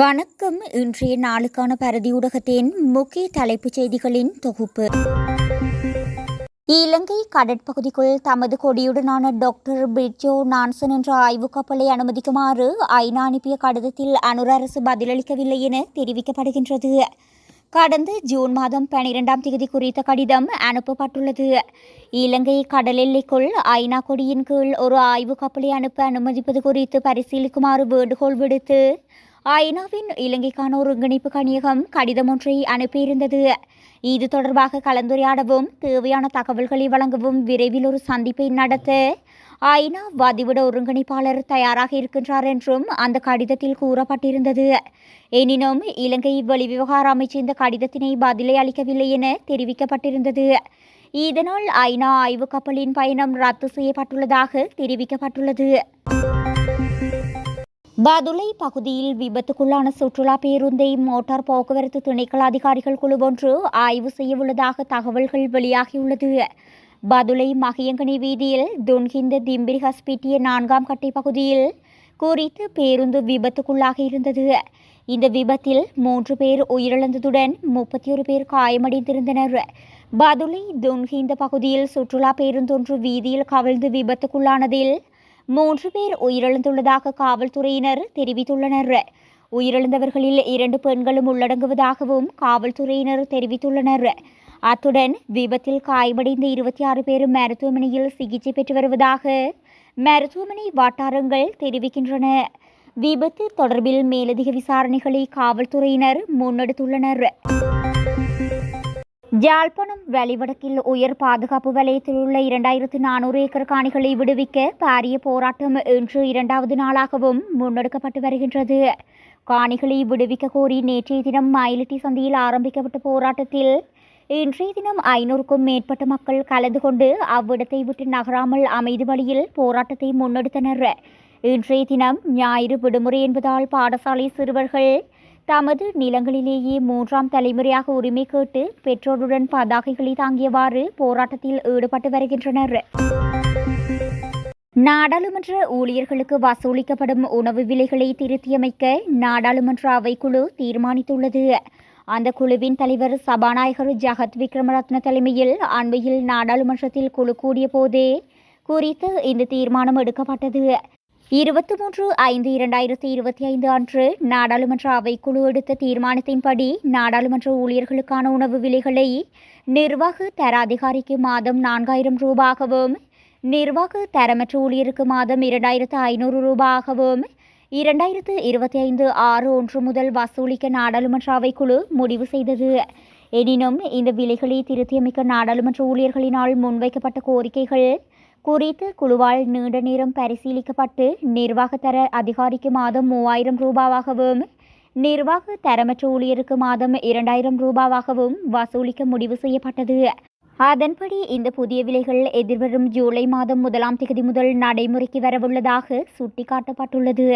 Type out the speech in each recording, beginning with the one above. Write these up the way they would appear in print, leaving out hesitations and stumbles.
வணக்கம். இன்றைய நாளுக்கான பரதி ஊடகத்தின் முக்கிய தலைப்புச் செய்திகளின் தொகுப்பு. இலங்கை கடற்பகுதிக்குள் தமது கொடியுடனான டாக்டர் பிரிட்ஜோ நான்சன் என்ற ஆய்வுக் கப்பலை அனுமதிக்குமாறு ஐநா அனுப்பிய கடிதத்தில் அனுர அரசு பதிலளிக்கவில்லை என தெரிவிக்கப்படுகின்றது. கடந்த ஜூன் மாதம் 12ஆம் தேதி குறித்த கடிதம் அனுப்பப்பட்டுள்ளது. இலங்கை கடல் எல்லைக்குள் ஐநா கொடியின் கீழ் ஒரு ஆய்வுக் கப்பலை அனுப்ப அனுமதிப்பது குறித்து பரிசீலிக்குமாறு வேண்டுகோள் விடுத்து ஐநாவின் இலங்கைக்கான ஒருங்கிணைப்பு கணியகம் கடிதம் ஒன்றை அனுப்பியிருந்தது. இது தொடர்பாக கலந்துரையாடவும் தேவையான தகவல்களை வழங்கவும் விரைவில் ஒரு சந்திப்பை நடத்த ஐநா வதிவிட ஒருங்கிணைப்பாளர் தயாராக இருக்கின்றார் என்றும் அந்த கடிதத்தில் கூறப்பட்டிருந்தது. எனினும் இலங்கை வெளிவிவகார அமைச்சு இந்த கடிதத்தினை பதிலை அளிக்கவில்லை என தெரிவிக்கப்பட்டிருந்தது. இதனால் ஐநா ஆய்வுக் கப்பலின் பயணம் ரத்து செய்யப்பட்டுள்ளதாக தெரிவிக்கப்பட்டுள்ளது. பதுளை பகுதியில் விபத்துக்குள்ளான சுற்றுலா பேருந்தை மோட்டார் போக்குவரத்து திணைக்கள அதிகாரிகள் குழு ஒன்று ஆய்வு செய்யவுள்ளதாக தகவல்கள் வெளியாகியுள்ளது. பதுளை மகியங்கனி வீதியில் துன்ஹிந்த திம்பிரி ஹஸ்பிட்டிய 4ஆம் கட்டை பகுதியில் குறித்து பேருந்து விபத்துக்குள்ளாக இருந்தது. இந்த விபத்தில் 3 பேர் உயிரிழந்ததுடன் 31 பேர் காயமடைந்திருந்தனர். பதுளை துன்ஹிந்த பகுதியில் சுற்றுலா பேருந்தொன்று வீதியில் கவிழ்ந்து விபத்துக்குள்ளானதில் 3 பேர் உயிரிழந்துள்ளதாக காவல்துறையினர் தெரிவித்துள்ளனர். உயிரிழந்தவர்களில் 2 பெண்களும் உள்ளடங்குவதாகவும் காவல்துறையினர் தெரிவித்துள்ளனர். அத்துடன் விபத்தில் காயமடைந்த 26 பேர் மருத்துவமனையில் சிகிச்சை பெற்று வருவதாக மருத்துவமனை வட்டாரங்கள் தெரிவிக்கின்றன. விபத்து தொடர்பில் மேலதிக விசாரணைகளை காவல்துறையினர் முன்னெடுத்துள்ளனர். யாழ்ப்பாணம் வலிவடக்கில் உயர் பாதுகாப்பு வலயத்தில் உள்ள 2400 ஏக்கர் காணிகளை விடுவிக்க பாரிய போராட்டம் இன்று 2வது நாளாகவும் முன்னெடுக்கப்பட்டு வருகின்றது. காணிகளை விடுவிக்க கோரி நேற்றைய தினம் மயிலிட்டி சந்தியில் ஆரம்பிக்கப்பட்ட போராட்டத்தில் இன்றைய தினம் 500க்கும் மேற்பட்ட மக்கள் கலந்து கொண்டு அவ்விடத்தை விட்டு நகராமல் அமைதி வழியில் போராட்டத்தை முன்னெடுத்தனர். இன்றைய தினம் ஞாயிறு விடுமுறை என்பதால் பாடசாலை சிறுவர்கள் தமது நிலங்களிலேயே 3ஆம் தலைமுறையாக உரிமை கேட்டு பெற்றோருடன் பதாகைகளை தாங்கியவாறு போராட்டத்தில் ஈடுபட்டு வருகின்றனர். நாடாளுமன்ற ஊழியர்களுக்கு வசூலிக்கப்படும் உணவு விலைகளை திருத்தியமைக்க நாடாளுமன்ற அவைக்குழு தீர்மானித்துள்ளது. அந்த குழுவின் தலைவர் சபாநாயகர் ஜகத் விக்ரமரத்ன தலைமையில் அண்மையில் நாடாளுமன்றத்தில் குழு கூடிய போதே குறித்து இந்த தீர்மானம் எடுக்கப்பட்டது. 23/5/2025 அன்று நாடாளுமன்ற அவைக்குழு எடுத்த தீர்மானத்தின்படி நாடாளுமன்ற ஊழியர்களுக்கான உணவு விலைகளை நிர்வாக தர அதிகாரிக்கு மாதம் 4000 ரூபாயாகவும் நிர்வாக தரமற்ற ஊழியருக்கு மாதம் 2500 ரூபாயாகவும் 2025 6/1 முதல் வசூலிக்க நாடாளுமன்ற அவைக்குழு முடிவு செய்தது. எனினும் இந்த விலைகளை திருத்தியமைக்க நாடாளுமன்ற ஊழியர்களினால் முன்வைக்கப்பட்ட கோரிக்கைகள் குறித்து குழுவால் நீண்ட நேரம் பரிசீலிக்கப்பட்டு நிர்வாக தர அதிகாரிக்கு மாதம் 3000 ரூபாயாகவும் நிர்வாக தரமற்ற ஊழியருக்கு மாதம் 2000 ரூபாயாகவும் வசூலிக்க முடிவு செய்யப்பட்டது. அதன்படி இந்த புதிய விலைகள் எதிர்வரும் ஜூலை மாதம் 1ஆம் தேதி முதல் நடைமுறைக்கு வரவுள்ளதாக சுட்டிக்காட்டப்பட்டுள்ளது.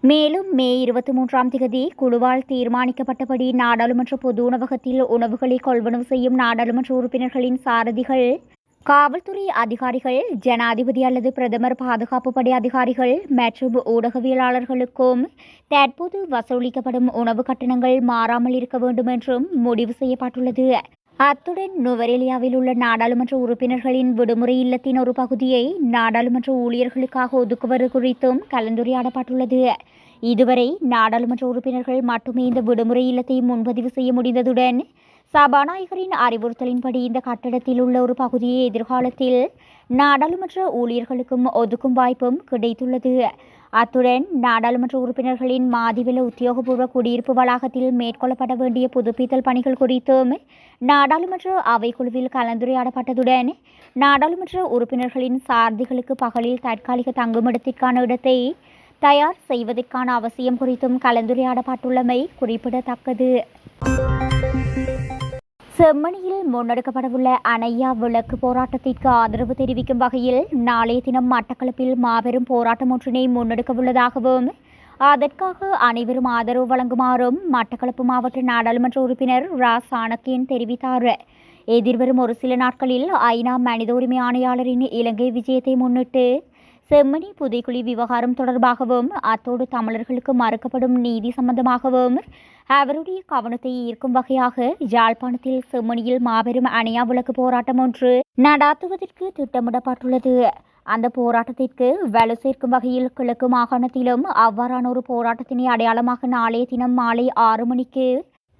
மேலும் மே 23ஆம் தேதி குழுவால் தீர்மானிக்கப்பட்டபடி நாடாளுமன்ற பொது உணவகத்தில் உணவுகளை கொள்வனவு செய்யும் நாடாளுமன்ற உறுப்பினர்களின் சாரதிகள், காவல்துறை அதிகாரிகள், ஜனாதிபதி அல்லது பிரதமர் பாதுகாப்பு படை அதிகாரிகள் மற்றும் ஊடகவியலாளர்களுக்கும் தற்போது வசூலிக்கப்படும் உணவு கட்டணங்கள் மாறாமல் இருக்க வேண்டும் என்றும் முடிவு செய்யப்பட்டுள்ளது. அத்துடன் நுவரெலியாவில் உள்ள நாடாளுமன்ற உறுப்பினர்களின் விடுமுறை இல்லத்தின் ஒரு பகுதியை நாடாளுமன்ற ஊழியர்களுக்காக ஒதுக்குவது குறித்தும் கலந்துரையாடப்பட்டுள்ளது. இதுவரை நாடாளுமன்ற உறுப்பினர்கள் மட்டுமே இந்த விடுமுறை இல்லத்தை முன்பதிவு செய்ய முடிந்ததுடன் சபாநாயகரின் அறிவுறுத்தலின்படி இந்த கட்டடத்தில் உள்ள ஒரு பகுதியை எதிர்காலத்தில் நாடாளுமன்ற ஊழியர்களுக்கும் ஒதுக்கும் வாய்ப்பும் கிடைத்துள்ளது. அத்துடன் நாடாளுமன்ற உறுப்பினர்களின் மாதிவெல உத்தியோகபூர்வ குடியிருப்பு வளாகத்தில் மேற்கொள்ளப்பட வேண்டிய புதுப்பித்தல் பணிகள் குறித்தும் நாடாளுமன்ற அவைக்குழுவில் கலந்துரையாடப்பட்டதுடன் நாடாளுமன்ற உறுப்பினர்களின் சாரதிகளுக்கு பகலில் தற்காலிக தங்குமிடத்திற்கான இடத்தை தயார் செய்வதற்கான அவசியம் குறித்தும் கலந்துரையாடப்பட்டுள்ளமை குறிப்பிடத்தக்கது. செம்மணியில் முன்னெடுக்கப்படவுள்ள அணையா விளக்கு போராட்டத்திற்கு ஆதரவு தெரிவிக்கும் வகையில் நாளைய தினம் மட்டக்களப்பில் மாபெரும் போராட்டம் ஒன்றினை முன்னெடுக்கவுள்ளதாகவும் அதற்காக அனைவரும் ஆதரவு வழங்குமாறும் மட்டக்களப்பு மாவட்ட நாடாளுமன்ற உறுப்பினர் ரா சாணக்கியன் தெரிவித்தார். எதிர்வரும் ஒரு சில நாட்களில் ஐநா மனித உரிமை ஆணையாளரின் இலங்கை விஜயத்தை முன்னிட்டு செம்மணி புதைக்குழி விவகாரம் தொடர்பாகவும் அத்தோடு தமிழர்களுக்கு மறுக்கப்படும் நீதி சம்பந்தமாகவும் அவருடைய கவனத்தை ஈர்க்கும் வகையாக யாழ்ப்பாணத்தில் செம்மணியில் மாபெரும் அணையா விளக்கு போராட்டம் ஒன்று நடாத்துவதற்கு திட்டமிடப்பட்டுள்ளது. அந்த போராட்டத்திற்கு வலு சேர்க்கும் வகையில் கிழக்கு மாகாணத்திலும் அவ்வாறான ஒரு போராட்டத்தினை அடையாளமாக நாளைய தினம் மாலை 6 மணிக்கு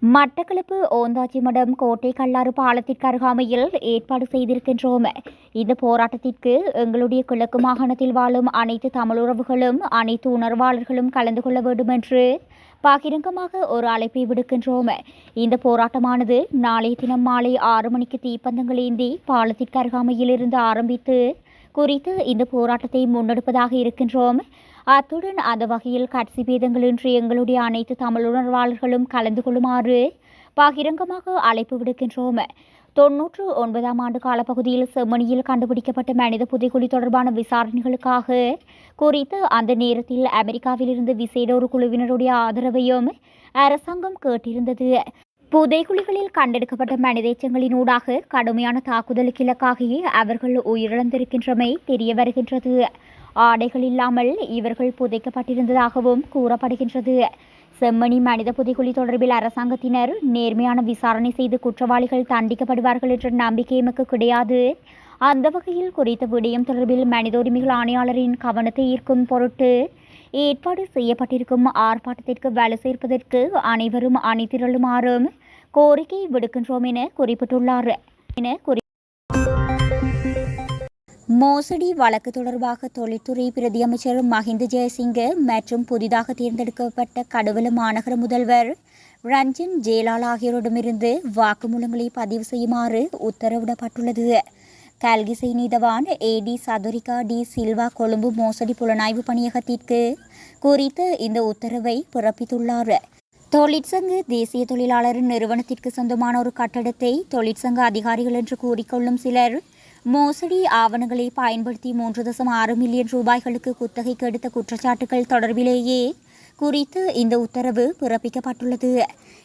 மட்டக்களப்பு ஓந்தாச்சிமடம் கோட்டை கல்லாறு பாலத்திற்கு அருகாமையில் ஏற்பாடு செய்திருக்கின்றோம். இந்த போராட்டத்திற்கு எங்களுடைய கிழக்கு மாகாணத்தில் வாழும் அனைத்து தமிழுறவுகளும் அனைத்து உணர்வாளர்களும் கலந்து கொள்ள வேண்டும் என்று பகிரங்கமாக ஒரு அழைப்பை விடுக்கின்றோம். இந்த போராட்டமானது நாளைய தினம் மாலை 6 மணிக்கு தீப்பந்தங்கள் ஏந்தி பாலத்திற்கு அருகாமையில் இருந்து ஆரம்பித்து குறித்து இந்த போராட்டத்தை முன்னெடுப்பதாக இருக்கின்றோம். அத்துடன் அந்த வகையில் கட்சி பேதங்களின்றி எங்களுடைய அனைத்து தமிழ் உணர்வாளர்களும் கலந்து கொள்ளுமாறு பகிரங்கமாக அழைப்பு விடுக்கின்றோம். 99ஆம் ஆண்டு காலப்பகுதியில் செம்மணியில் கண்டுபிடிக்கப்பட்ட மனித புதைக்குழி தொடர்பான விசாரணைகளுக்காக குறித்து அந்த நேரத்தில் அமெரிக்காவிலிருந்து விசேட ஒரு குழுவினருடைய ஆதரவையும் அரசாங்கம் கேட்டிருந்தது. புதைக்குழிகளில் கண்டெடுக்கப்பட்ட மனித எச்சங்களினூடாக கடுமையான தாக்குதலுக்கு இலக்காகி அவர்கள் உயிரிழந்திருக்கின்றமை தெரிய வருகின்றது. ஆடைகள் இல்லாமல் இவர்கள் புதைக்கப்பட்டிருந்ததாகவும் கூறப்படுகின்றது. செம்மணி மனித புதைக்குழி தொடர்பில் அரசாங்கத்தினர் நேர்மையான விசாரணை செய்து குற்றவாளிகள் தண்டிக்கப்படுவார்கள் என்ற நம்பிக்கை எமக்கு கிடையாது. அந்த வகையில் குறித்த விடயம் தொடர்பில் மனித உரிமைகள் ஆணையாளரின் கவனத்தை ஈர்க்கும் பொருட்டு ஏற்பாடு செய்யப்பட்டிருக்கும் ஆர்ப்பாட்டத்திற்கு வலு சேர்ப்பதற்கு அனைவரும் அணிதிரளுமாறும் கோரிக்கை விடுக்கின்றோம் என குறிப்பிட்டுள்ளார். மோசடி வழக்கு தொடர்பாக தொழில்துறை பிரதியமைச்சர் மஹிந்த ஜெயசிங்க மற்றும் புதிதாக தேர்ந்தெடுக்கப்பட்ட கடுவல மாநகர முதல்வர் ரஞ்சன் ஜேலால் ஆகியோரிடமிருந்து வாக்குமூலங்களை பதிவு செய்யுமாறு உத்தரவிடப்பட்டுள்ளது. கல்கிசை நீதவான் ஏடி சதுரிகா டி சில்வா கொழும்பு மோசடி புலனாய்வு பணியகத்திற்கு குறித்து இந்த உத்தரவை பிறப்பித்துள்ளார். தொழிற்சங்க தேசிய தொழிலாளர் நிறுவனத்திற்கு சொந்தமான ஒரு கட்டடத்தை தொழிற்சங்க அதிகாரிகள் என்று கூறிக்கொள்ளும் சிலர் மோசடி ஆவணங்களை பயன்படுத்தி 3.6 மில்லியன் ரூபாய்களுக்கு குத்தகைக்கு எடுத்த குற்றச்சாட்டுகள் தொடர்பிலேயே குறித்து இந்த உத்தரவு பிறப்பிக்கப்பட்டுள்ளது.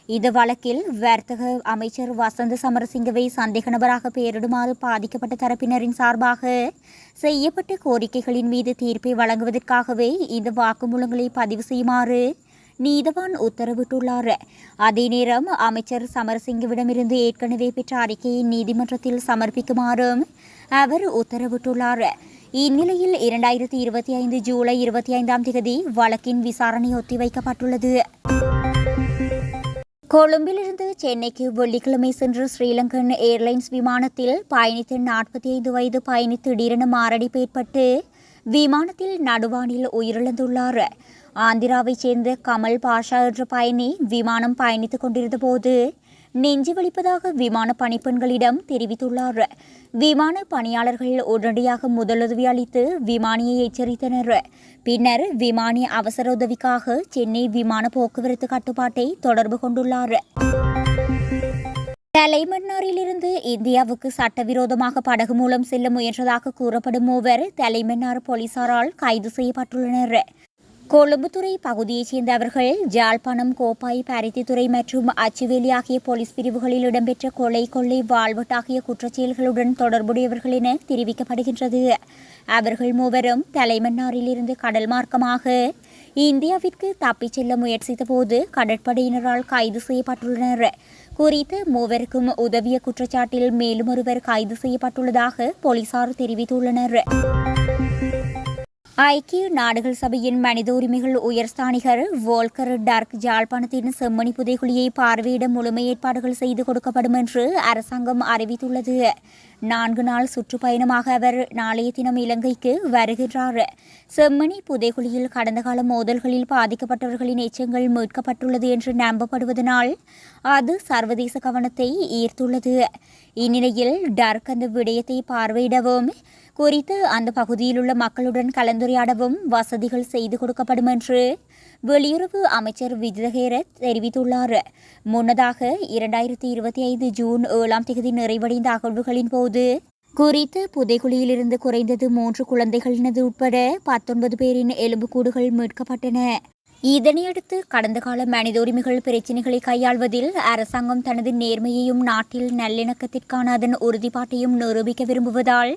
இந்த வழக்கில் வர்த்தக அமைச்சர் வசந்த சமரசிங்கவை சந்தேக நபராக பெயரிடுமாறு பாதிக்கப்பட்ட தரப்பினரின் சார்பாக செய்யப்பட்ட கோரிக்கைகளின் மீது தீர்ப்பை வழங்குவதற்காகவே இந்த வாக்குமூலங்களை பதிவு செய்யுமாறு நீதவான் உத்தரவிட்டுள்ளார். அதே நேரம் அமைச்சர் சமரசிங்கவிடமிருந்து ஏற்கனவே பெற்ற அறிக்கையை நீதிமன்றத்தில் சமர்ப்பிக்குமாறும் அவர் உத்தரவிட்டுள்ளார். இந்நிலையில் 2025 ஜூலை 25ஆம் தேதி வழக்கின் விசாரணை ஒத்திவைக்கப்பட்டுள்ளது. கொழும்பிலிருந்து சென்னைக்கு வெள்ளிக்கிழமை சென்று ஸ்ரீலங்கன் ஏர்லைன்ஸ் விமானத்தில் பயணித்த 45 வயது பயணி திடீரென மாரடைப்பு ஏற்பட்டு விமானத்தில் நடுவானில் உயிரிழந்துள்ளார். ஆந்திராவைச் சேர்ந்த கமல் பாஷா என்ற பயணி விமானம் பயணித்துக் கொண்டிருந்த போது நெஞ்சு வலிப்பதாக விமான பணிப்பெண்களிடம் தெரிவித்துள்ளார். விமான பணியாளர்கள் உடனடியாக முதலுதவி அளித்து விமானியை எச்சரித்தனர். பின்னர் விமானி அவசர உதவிக்காக சென்னை விமான போக்குவரத்து கட்டுப்பாட்டை தொடர்பு கொண்டுள்ளார். தலைமன்னாரிலிருந்து இந்தியாவுக்கு சட்டவிரோதமாக படகு மூலம் செல்ல முயன்றதாக கூறப்படும் மூவர் தலைமன்னார் போலீசாரால் கைது செய்யப்பட்டுள்ளனர். கொழும்புத்துறை பகுதியைச் சேர்ந்தவர்கள் ஜாழ்ப்பாணம், கோப்பாய், பருத்தித்துறை மற்றும் அச்சுவேலி ஆகிய போலீஸ் பிரிவுகளில் இடம்பெற்ற கொலை, கொள்ளை, வாழ்வெட்டு ஆகிய குற்றச்செயல்களுடன் தொடர்புடையவர்கள் என தெரிவிக்கப்படுகின்றது. அவர்கள் மூவரும் தலைமன்னாரிலிருந்து கடல் மார்க்கமாக இந்தியாவிற்கு தப்பிச் செல்ல முயற்சித்த போது கடற்படையினரால் கைது செய்யப்பட்டுள்ளனர். குறித்த மூவருக்கும் உதவிய குற்றச்சாட்டில் மேலும் ஒருவர் கைது செய்யப்பட்டுள்ளதாக போலீசார் தெரிவித்துள்ளனர். ஐக்கிய நாடுகள் சபையின் மனித உரிமைகள் உயர்ஸ்தானிகர் வோல்கர் டர்க் ஜாழ்ப்பாணத்தின் செம்மணி புதைகுழியை பார்வையிட முழுமை ஏற்பாடுகள் செய்து கொடுக்கப்படும் என்று அரசாங்கம் அறிவித்துள்ளது. 4 நாள் சுற்றுப்பயணமாக அவர் நாளைய தினம் இலங்கைக்கு வருகின்றார். செம்மணி புதைகுழியில் கடந்த கால மோதல்களில் பாதிக்கப்பட்டவர்களின் எச்சங்கள் மீட்கப்பட்டுள்ளது என்று நம்பப்படுவதனால் அது சர்வதேச கவனத்தை ஈர்த்துள்ளது. இந்நிலையில் டர்க் அந்த விடயத்தை பார்வையிடவும் குறித்து அந்த பகுதியில் உள்ள மக்களுடன் கலந்துரையாடவும் வசதிகள் செய்து கொடுக்கப்படும் என்று வெளியுறவு அமைச்சர் விஜிதஹேர தெரிவித்துள்ளார். முன்னதாக 2025 ஜூன் 7ஆம் தேதி நிறைவடைந்த அகழ்வுகளின் போது குறித்து புதைகுழியிலிருந்து குறைந்தது 3 குழந்தைகளினது உட்பட 19 பேரின் எலும்புக்கூடுகள் மீட்கப்பட்டன. இதனையடுத்து கடந்த கால மனித உரிமைகள் பிரச்சினைகளை கையாள்வதில் அரசாங்கம் தனது நேர்மையையும் நாட்டில் நல்லிணக்கத்திற்கான அதன் உறுதிப்பாட்டையும் நிரூபிக்க விரும்புவதால்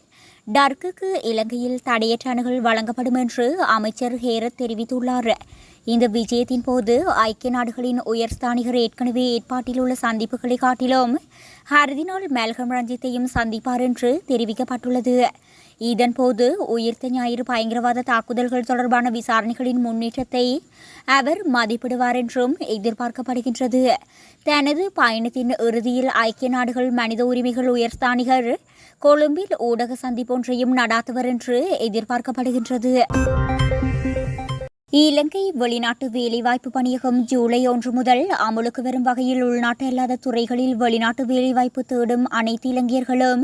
டர்க்குக்கு இலங்கையில் தடையற்ற அணுகல் வழங்கப்படும் என்று அமைச்சர் ஹேரத் தெரிவித்துள்ளார். இந்த விஜயத்தின் போது ஐக்கிய நாடுகளின் உயர்ஸ்தானிகர் ஏற்கனவே ஏற்பாட்டில் உள்ள சந்திப்புகளை காட்டிலும் ஹர்தினால் மெல்கம் ரஞ்சித்தையும் சந்திப்பார் என்று தெரிவிக்கப்பட்டுள்ளது. இதன்போது உயிர்த்த ஞாயிறு பயங்கரவாத தாக்குதல்கள் தொடர்பான விசாரணைகளின் முன்னேற்றத்தை அவர் மதிப்பிடுவார் என்றும் எதிர்பார்க்கப்படுகின்றது. தனது பயணத்தின் இறுதியில் ஐக்கிய நாடுகள் மனித உரிமைகள் உயர்ஸ்தானிகர் கொழும்பில் ஊடக சந்திப்பொன்றையும் நடாத்துவர் என்று எதிர்பார்க்கப்படுகின்றது. இலங்கை வெளிநாட்டு வேலைவாய்ப்பு பணியகம் ஜூலை 1 முதல் அமலுக்கு வரும் வகையில் உள்நாட்டு அல்லாத துறைகளில் வெளிநாட்டு வேலைவாய்ப்பு தேடும் அனைத்து இலங்கையர்களும்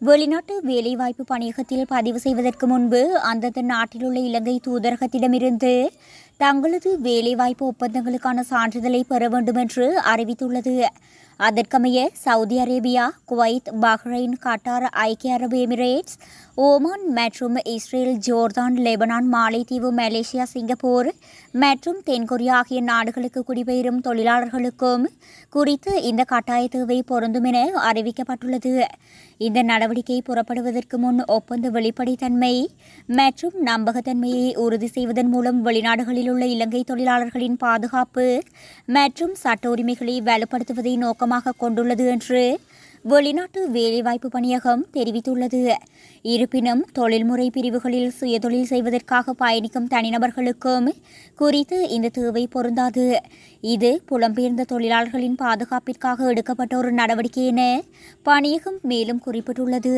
வெளிநாட்டு வேலைவாய்ப்பு பணியகத்தில் பதிவு செய்வதற்கு முன்பு அந்தந்த நாட்டில் உள்ள இலங்கை தூதரகத்திடமிருந்து தங்களது வேலைவாய்ப்பு ஒப்பந்தங்களுக்கான சான்றிதழை பெற வேண்டும் என்று அறிவித்துள்ளது. அதற்கமைய Saudi Arabia, Kuwait, Bahrain, Qatar, ஐக்கிய அரபு எமிரேட்ஸ், ஓமான் மற்றும் இஸ்ரேல், ஜோர்தான், லெபனான், மாலைத்தீவு, மலேசியா, சிங்கப்பூர் மற்றும் தென்கொரியா ஆகிய நாடுகளுக்கு குடிபெயரும் தொழிலாளர்களுக்கும் குறித்து இந்த கட்டாய தேவை பொருந்தும் என அறிவிக்கப்பட்டுள்ளது. இந்த நடவடிக்கை புறப்படுவதற்கு முன் ஒப்பந்த வெளிப்படைத்தன்மை மற்றும் நம்பகத்தன்மையை உறுதி செய்வதன் மூலம் வெளிநாடுகளில் உள்ள இலங்கை தொழிலாளர்களின் பாதுகாப்பு மற்றும் சட்ட உரிமைகளை வலுப்படுத்துவதை நோக்கமாக கொண்டுள்ளது என்று வெளிநாட்டு வேலைவாய்ப்பு பணியகம் தெரிவித்துள்ளது. இருப்பினும் தொழில்முறை பிரிவுகளில் சுயதொழில் செய்வதற்காக பயணிக்கும் தனிநபர்களுக்கும் குறித்து இந்த தேவை பொருந்தாது. இது புலம்பெயர்ந்த தொழிலாளர்களின் பாதுகாப்பிற்காக எடுக்கப்பட்ட ஒரு நடவடிக்கை என பணியகம் மேலும் குறிப்பிட்டுள்ளது.